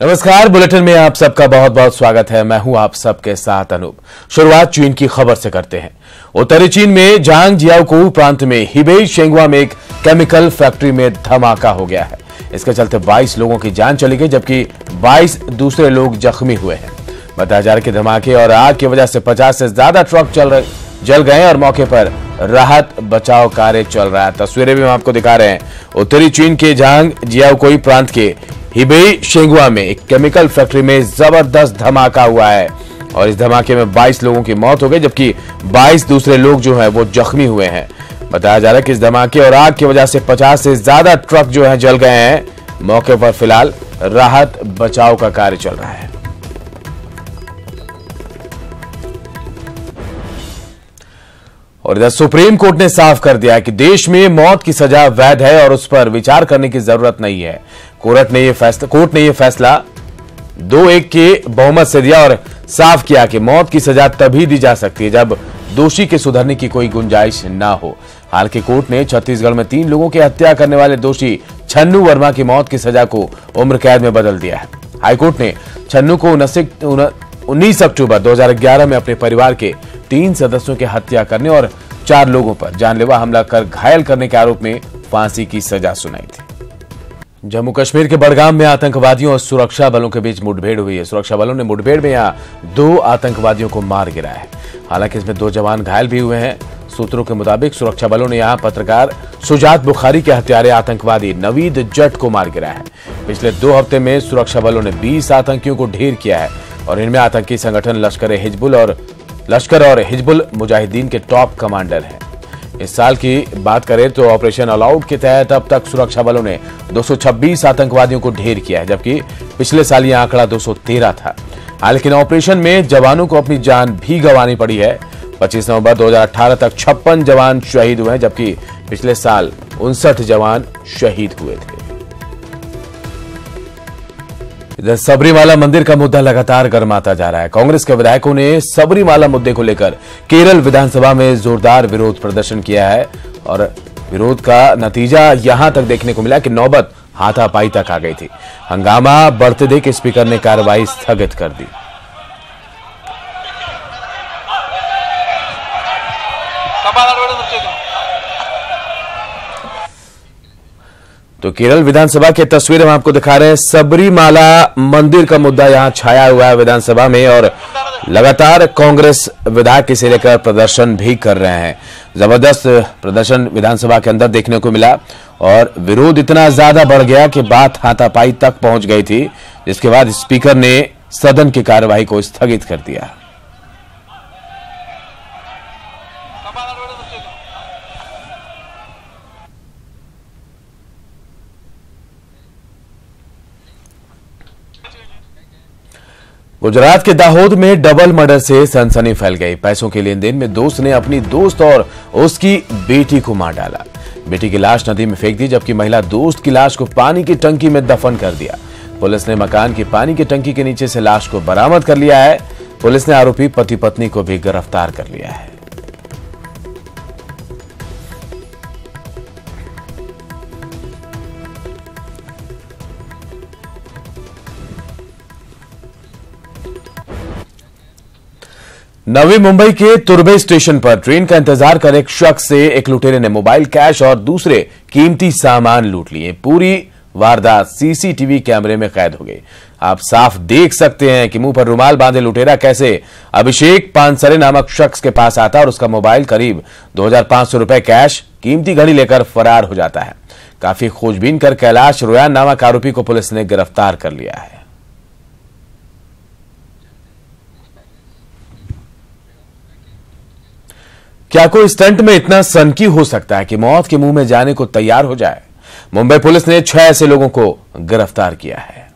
नमस्कार, बुलेटिन में आप सबका बहुत बहुत स्वागत है। मैं हूं आप सबके साथ अनूप। शुरुआत चीन की खबर से करते हैं। उत्तरी चीन में झांगजियाकोउ प्रांत में हिबेई शेंगवा में एक केमिकल फैक्ट्री में धमाका हो गया है। इसके चलते 22 लोगों की जान चली गई, जबकि 22 दूसरे लोग जख्मी हुए हैं। बताया जा रहा है कि धमाके और आग की वजह से 50 से ज्यादा ट्रक जल गए और मौके पर राहत बचाव कार्य चल रहा है। तस्वीरें भी हम आपको दिखा रहे हैं। उत्तरी चीन के झांगजियाकोउ प्रांत के हिबेई शेंगवा में एक केमिकल फैक्ट्री में जबरदस्त धमाका हुआ है और इस धमाके में 22 लोगों की मौत हो गई, जबकि 22 दूसरे लोग जो हैं वो जख्मी हुए हैं। बताया जा रहा है कि इस धमाके और आग की वजह से 50 से ज्यादा ट्रक जो हैं जल गए हैं। मौके पर फिलहाल राहत बचाव का कार्य चल रहा है। और इधर सुप्रीम कोर्ट ने साफ कर दिया है कि देश में मौत की सजा वैध है और उस पर विचार करने की जरूरत नहीं है। कोर्ट ने यह फैसला 2-1 के बहुमत से दिया और साफ किया कि मौत की सजा तभी दी जा सकती है जब दोषी के सुधरने की कोई गुंजाइश ना हो। हालांकि कोर्ट ने छत्तीसगढ़ में 3 लोगों की हत्या करने वाले दोषी छन्नू वर्मा की मौत की सजा को उम्र कैद में बदल दिया है। हाईकोर्ट ने छन्नू को 19 अक्टूबर 2011 में अपने परिवार के 3 सदस्यों की हत्या करने और 4 लोगों पर जानलेवा हमला कर घायल करने के आरोप में फांसी की सजा सुनाई थी। जम्मू कश्मीर के बड़गाम में आतंकवादियों और सुरक्षा बलों के बीच मुठभेड़ हुई है। सुरक्षा बलों ने मुठभेड़ में यहां 2 आतंकवादियों को मार गिराया है। हालांकि इसमें 2 जवान घायल भी हुए हैं। सूत्रों के मुताबिक सुरक्षा बलों ने यहां पत्रकार सुजात बुखारी के हत्यारे आतंकवादी नवीद जट को मार गिराया है। पिछले 2 हफ्ते में सुरक्षा बलों ने 20 आतंकियों को ढेर किया है और इनमें आतंकी संगठन लश्कर और हिजबुल मुजाहिदीन के टॉप कमांडर हैं। इस साल की बात करें तो ऑपरेशन ऑल आउट के तहत अब तक सुरक्षा बलों ने 226 आतंकवादियों को ढेर किया है, जबकि पिछले साल यह आंकड़ा 213 था। हालांकि ऑपरेशन में जवानों को अपनी जान भी गंवानी पड़ी है। 25 नवंबर 2018 तक 56 जवान शहीद हुए हैं, जबकि पिछले साल 59 जवान शहीद हुए थे। इधर सबरीमाला मंदिर का मुद्दा लगातार गर्माता जा रहा है। कांग्रेस के विधायकों ने सबरीमाला मुद्दे को लेकर केरल विधानसभा में जोरदार विरोध प्रदर्शन किया है और विरोध का नतीजा यहां तक देखने को मिला कि नौबत हाथापाई तक आ गई थी। हंगामा बढ़ते देख स्पीकर ने कार्रवाई स्थगित कर दी। तो केरल विधानसभा की तस्वीर हम आपको दिखा रहे हैं। सबरीमाला मंदिर का मुद्दा यहां छाया हुआ है विधानसभा में और लगातार कांग्रेस विधायक इसे लेकर प्रदर्शन भी कर रहे हैं। जबरदस्त प्रदर्शन विधानसभा के अंदर देखने को मिला और विरोध इतना ज्यादा बढ़ गया कि बात हाथापाई तक पहुंच गई थी, जिसके बाद स्पीकर ने सदन की कार्यवाही को स्थगित कर दिया। गुजरात के दाहोद में डबल मर्डर से सनसनी फैल गई। पैसों के लेन देन में दोस्त ने अपनी दोस्त और उसकी बेटी को मार डाला। बेटी की लाश नदी में फेंक दी, जबकि महिला दोस्त की लाश को पानी की टंकी में दफन कर दिया। पुलिस ने मकान की पानी की टंकी के नीचे से लाश को बरामद कर लिया है। पुलिस ने आरोपी पति पत्नी को भी गिरफ्तार कर लिया है। नवी मुंबई के तुर्बे स्टेशन पर ट्रेन का इंतजार कर एक शख्स से एक लुटेरे ने मोबाइल, कैश और दूसरे कीमती सामान लूट लिए। पूरी वारदात सीसीटीवी कैमरे में कैद हो गई। आप साफ देख सकते हैं कि मुंह पर रुमाल बांधे लुटेरा कैसे अभिषेक पानसरे नामक शख्स के पास आता और उसका मोबाइल, करीब 2500 रुपए कैश, कीमती घड़ी लेकर फरार हो जाता है। काफी खोजबीन कर कैलाश रोयान नामक आरोपी को पुलिस ने गिरफ्तार कर लिया है। क्या कोई स्टंट में इतना सनकी हो सकता है कि मौत के मुंह में जाने को तैयार हो जाए? मुंबई पुलिस ने 6 ऐसे लोगों को गिरफ्तार किया है।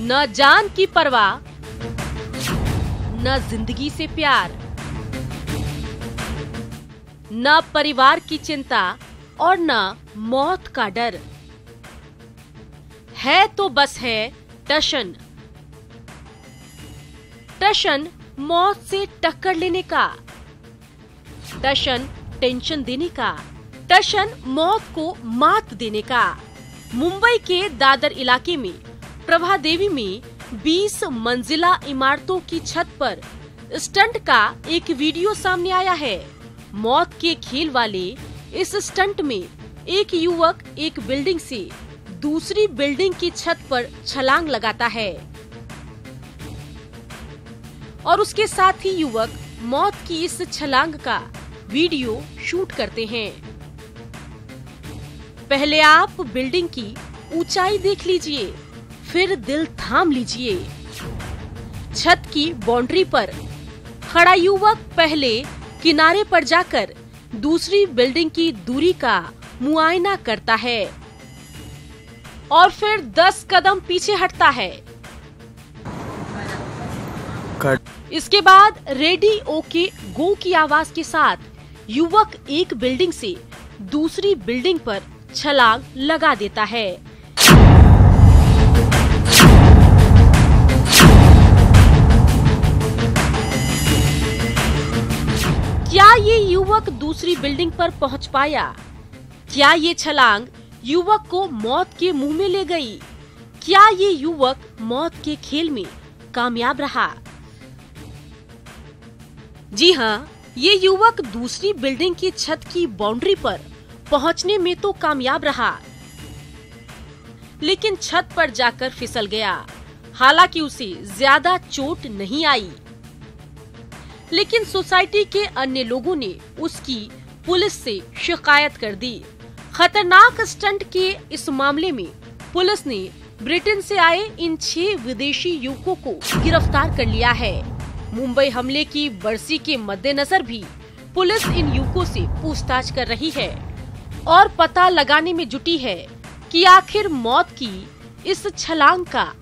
न जान की परवाह, न जिंदगी से प्यार, न परिवार की चिंता और न मौत का डर। है तो बस है टशन। टशन मौत से टक्कर लेने का, टशन टेंशन देने का, टशन मौत को मात देने का। मुंबई के दादर इलाके में प्रभा देवी में 20 मंजिला इमारतों की छत पर स्टंट का एक वीडियो सामने आया है। मौत के खेल वाले इस स्टंट में एक युवक एक बिल्डिंग से दूसरी बिल्डिंग की छत पर छलांग लगाता है और उसके साथ ही युवक मौत की इस छलांग का वीडियो शूट करते हैं। पहले आप बिल्डिंग की ऊंचाई देख लीजिए, फिर दिल थाम लीजिए। छत की बाउंड्री पर खड़ा युवक पहले किनारे पर जाकर दूसरी बिल्डिंग की दूरी का मुआयना करता है और फिर 10 कदम पीछे हटता है। इसके बाद रेडी ओके गो की आवाज के साथ युवक एक बिल्डिंग से दूसरी बिल्डिंग पर छलांग लगा देता है। क्या ये युवक दूसरी बिल्डिंग पर पहुंच पाया? क्या ये छलांग युवक को मौत के मुंह में ले गई? क्या ये युवक मौत के खेल में कामयाब रहा? जी हाँ, ये युवक दूसरी बिल्डिंग की छत की बाउंड्री पर पहुंचने में तो कामयाब रहा, लेकिन छत पर जाकर फिसल गया। हालांकि उसे ज्यादा चोट नहीं आई, लेकिन सोसाइटी के अन्य लोगों ने उसकी पुलिस से शिकायत कर दी। खतरनाक स्टंट के इस मामले में पुलिस ने ब्रिटेन से आए इन 6 विदेशी युवकों को गिरफ्तार कर लिया है। मुंबई हमले की बरसी के मद्देनजर भी पुलिस इन युवकों से पूछताछ कर रही है और पता लगाने में जुटी है कि आखिर मौत की इस छलांग का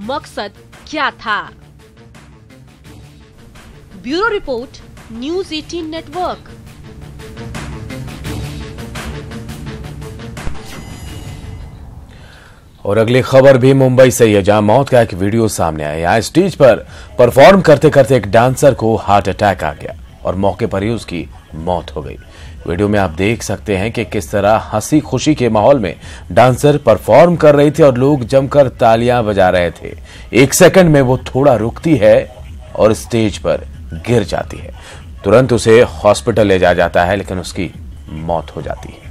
मकसद क्या था। Bureau report, news 18 network. और अगली खबर भी मुंबई से ही है, जहां मौत का एक वीडियो सामने आया। यहाँ स्टेज पर परफॉर्म करते करते एक डांसर को हार्ट अटैक आ गया और मौके पर ही उसकी मौत हो गई। वीडियो में आप देख सकते हैं कि किस तरह हंसी खुशी के माहौल में डांसर परफॉर्म कर रही थी और लोग जमकर तालियां बजा रहे थे। एक सेकंड में वो थोड़ा रुकती है और स्टेज पर गिर जाती है। तुरंत उसे हॉस्पिटल ले जाया जाता है, लेकिन उसकी मौत हो जाती है।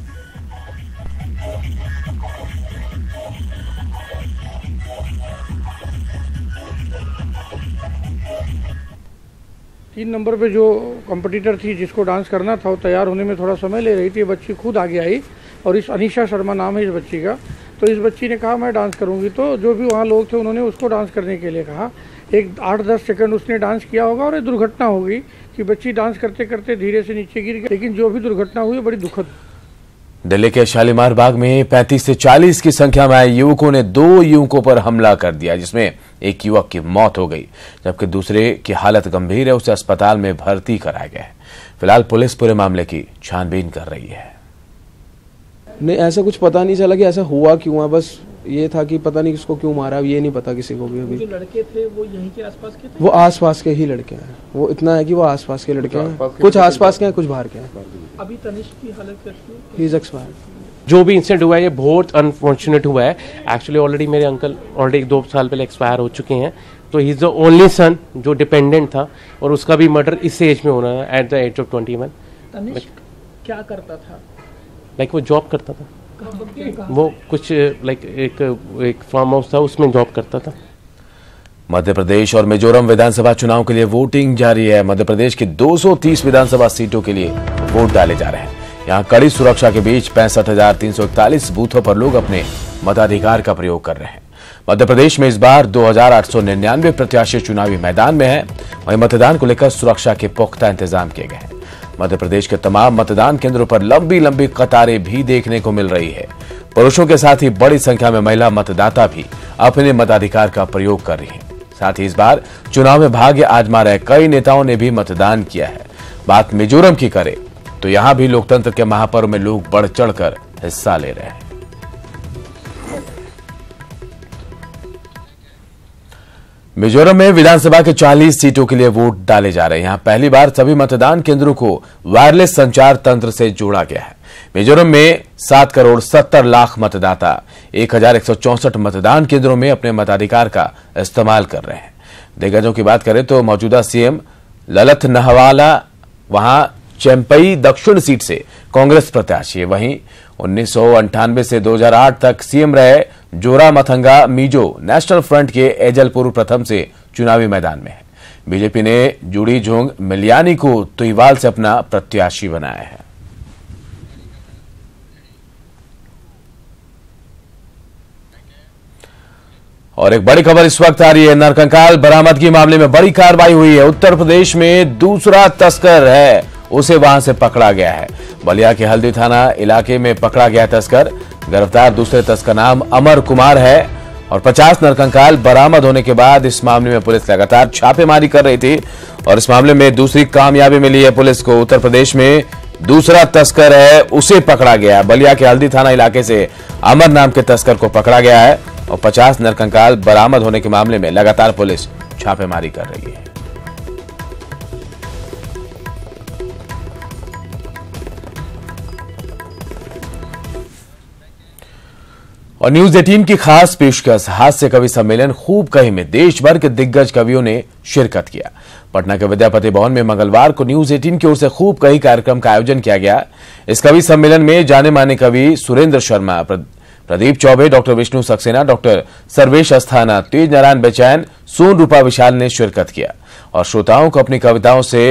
3 नंबर पे जो कंपटीटर थी जिसको डांस करना था, वो तैयार होने में थोड़ा समय ले रही थी। बच्ची खुद आगे आई और इस अनीशा शर्मा नाम है इस बच्ची का। तो इस बच्ची ने कहा मैं डांस करूंगी, तो जो भी वहाँ लोग थे उन्होंने उसको डांस करने के लिए कहा। एक 8-10 सेकंड उसने डांस किया होगा और एक दुर्घटना हो गई कि बच्ची डांस करते करते धीरे से नीचे गिर गई। लेकिन जो भी दुर्घटना हुई बड़ी दुखद। दिल्ली के शालीमार बाग में 35 से 40 की संख्या में आए युवकों ने 2 युवकों पर हमला कर दिया, जिसमें एक युवक की मौत हो गई, जबकि दूसरे की हालत गंभीर है। उसे अस्पताल में भर्ती कराया गया है। फिलहाल पुलिस पूरे मामले की छानबीन कर रही है। नहीं, ऐसा कुछ पता नहीं चला कि ऐसा हुआ क्यों है। बस ये था कि पता नहीं किसको क्यों मारा, ये नहीं पता किसी को भी। अभी जो लड़के थे वो यहीं के आसपास के थे? वो आसपास के ही लड़के हैं। वो इतना है कि वो आसपास के लड़के हैं, कुछ आसपास के हैं, कुछ बाहर के हैं। अभी तनिष्क की हालत कैसी है? He is expired. जो भी इंसिडेंट हुआ है ये बहुत अनफॉर्चुनेट हुआ है। एक्चुअली ऑलरेडी मेरे अंकल ऑलरेडी 2 साल पहले एक्सपायर हो चुके हैं, तो he is the only son जो डिपेंडेंट था, और उसका भी मर्डर इस एज में होना है, at the age of 21। Tanishq क्या करता था? लाइक वो जॉब करता था, वो कुछ लाइक एक फार्म हाउस था, उसमें जॉब करता था। मध्य प्रदेश और मिजोरम विधानसभा चुनाव के लिए वोटिंग जारी है। मध्य प्रदेश की 230 विधानसभा सीटों के लिए वोट डाले जा रहे हैं। यहां कड़ी सुरक्षा के बीच 65,341 बूथों पर लोग अपने मताधिकार का प्रयोग कर रहे हैं। मध्य प्रदेश में इस बार 2,899 प्रत्याशी चुनावी मैदान में हैं। वहीं मतदान को लेकर सुरक्षा के पुख्ता इंतजाम किए गए हैं। मध्य प्रदेश के तमाम मतदान केंद्रों पर लंबी लंबी कतारें भी देखने को मिल रही है। पुरुषों के साथ ही बड़ी संख्या में महिला मतदाता भी अपने मताधिकार का प्रयोग कर रही हैं। साथ ही इस बार चुनाव में भाग्य आजमा रहे कई नेताओं ने भी मतदान किया है। बात मिजोरम की करें तो यहां भी लोकतंत्र के महापर्व में लोग बढ़ चढ़कर हिस्सा ले रहे हैं। मिजोरम में विधानसभा के 40 सीटों के लिए वोट डाले जा रहे हैं। यहां पहली बार सभी मतदान केंद्रों को वायरलेस संचार तंत्र से जोड़ा गया है। मिजोरम में 7 करोड़ 70 लाख मतदाता 1164 मतदान केंद्रों में अपने मताधिकार का इस्तेमाल कर रहे हैं। दिग्गजों की बात करें तो मौजूदा सीएम ललथनहवाला वहां चेम्पई दक्षिण सीट से कांग्रेस प्रत्याशी है। वहीं 1998 से 2008 तक सीएम रहे जोरामथंगा मीजो नेशनल फ्रंट के एजलपुर प्रथम से चुनावी मैदान में है। बीजेपी ने जुड़ी झोंग मिलियानी को तुईवाल से अपना प्रत्याशी बनाया है। और एक बड़ी खबर इस वक्त आ रही है। नरकंकाल बरामदगी मामले में बड़ी कार्रवाई हुई है। उत्तर प्रदेश में दूसरा तस्कर है, उसे वहां से पकड़ा गया है। बलिया के हल्दी थाना इलाके में पकड़ा गया तस्कर। गिरफ्तार दूसरे तस्कर नाम अमर कुमार है और 50 नरकंकाल बरामद होने के बाद इस मामले में पुलिस लगातार छापेमारी कर रही थी और इस मामले में दूसरी कामयाबी मिली है पुलिस को। उत्तर प्रदेश में दूसरा तस्कर है, उसे पकड़ा गया। बलिया के हल्दी थाना इलाके से अमर नाम के तस्कर को पकड़ा गया है और 50 नरकंकाल बरामद होने के मामले में लगातार पुलिस छापेमारी कर रही है। और न्यूज 18 की खास पेशकश हास्य कवि सम्मेलन खूब कही में देश भर के दिग्गज कवियों ने शिरकत किया। पटना के विद्यापति भवन में मंगलवार को न्यूज 18 की ओर से खूब कही कार्यक्रम का आयोजन किया गया। इस कवि सम्मेलन में जाने माने कवि सुरेंद्र शर्मा, प्रदीप चौबे, डॉक्टर विष्णु सक्सेना, डॉक्टर सर्वेश अस्थाना, तेज नारायण बेचैन, सोन रूपा विशाल ने शिरकत किया और श्रोताओं को अपनी कविताओं से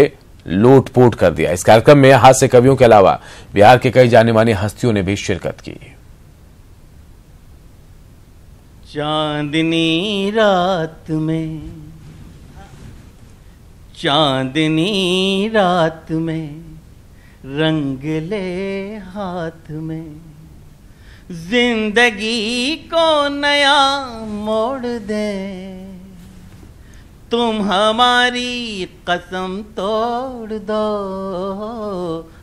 लोटपोट कर दिया। इस कार्यक्रम में हास्य कवियों के अलावा बिहार के कई जाने मानी हस्तियों ने भी शिरकत की। चांदनी रात में, चांदनी रात में रंग ले हाथ में, जिंदगी को नया मोड़ दे, तुम हमारी कसम तोड़ दो,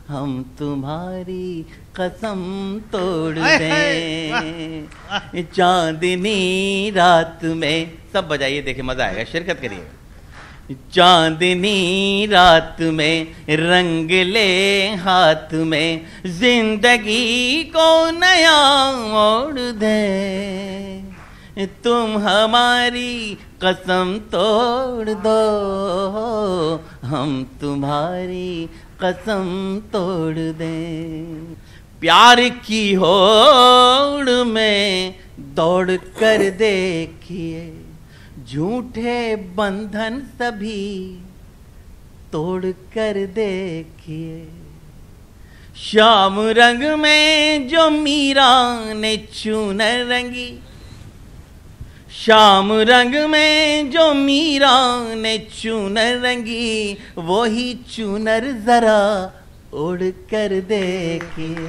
हम तुम्हारी कसम तोड़ दें। चांदनी रात में, सब बजाइए, देखिए मजा आएगा, शिरकत करिए। चांदनी रात में रंग ले हाथ में, जिंदगी को नया मोड़ दे, तुम हमारी कसम तोड़ दो, हम तुम्हारी कसम तोड़ दें। प्यार की होड़ में दौड़ कर देखिए, झूठे बंधन सभी तोड़ कर देखिए। श्याम रंग में जो मीरा ने चूनर रंगी, श्याम रंग में जो मीरा ने चूनर रंगी, वो ही चूनर जरा उड़ कर देखिए।